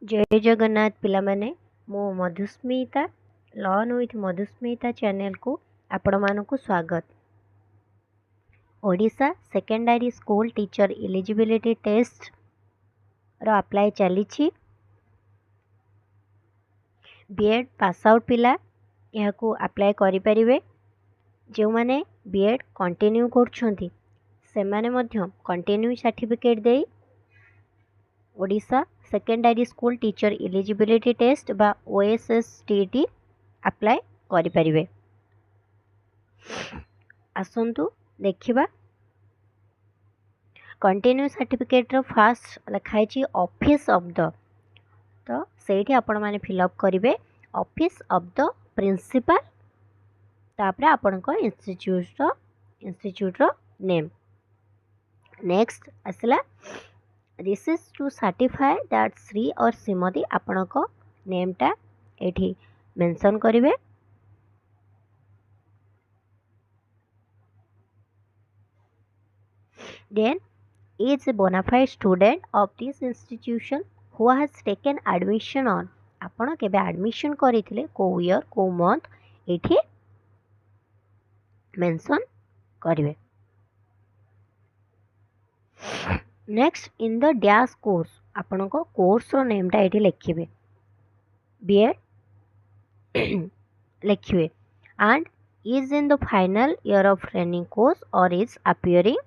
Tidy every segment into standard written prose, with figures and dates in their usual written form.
जय जगन्नाथ पिला माने मो Madhusmita learn with Madhusmita channel को आपण मानक स्वागत। Odisha secondary school teacher eligibility test रो अप्लाई चली बीएड पास आउट पिला यह को अप्लाई करि परिवे। जो माने बीएड कंटिन्यू करछंती से माने मध्य कंटिन्यू सर्टिफिकेट दे Odisha secondary school teacher eligibility test बा OSSTT अप्लाई करि परिवे। आसंतु देखिबा कंटिन्यू सर्टिफिकेट रो फास्ट लिखाई छी ऑफिस ऑफ द, तो सेठी आपण माने फिल अप करिवे ऑफिस ऑफ द प्रिंसिपल तापरे आपण को इंस्टीट्यूट रो नेम। नेक्स्ट आसला this is to certify that Shri और श्रीमती आपण को नेम टा एठी मेंशन करिवे। Then is a bona fide student of this institution who has taken admission on आपण केबे एडमिशन करिथिले को ईयर को मंथ एठी मेंशन करिवे। Next in the dash course आपण को कोर्स रो नेम टा एठी लिखिबे बीएड लिखिबे and is in the final year of training course or is appearing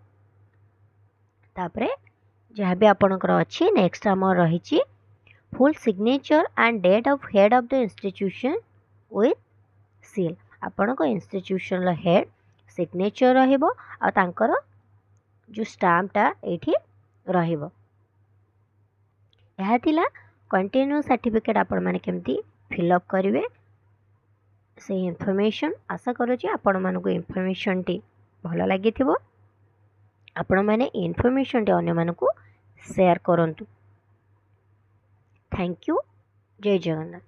तापरे जहाँ भी आपणकर अच्छी। नेक्स्ट आम रही full signature and date of head of the institution with seal आपण को इंस्टीट्यूशन हेड सिग्नेचर रहिबो आ तांकर जो स्टाम्पटा एठी रहिबो। यह थिला कंटिन्यू सर्टिफिकेट आपण माने केमती फिलअप करिवे से इनफॉरमेशन। आशा करूची आपण मानको इनफॉरमेशन टी भलो लागिथिबो। आपण माने इनफॉरमेशन टी अन्य मानको शेयर करंतु। Thank you. जय जगन्नाथ।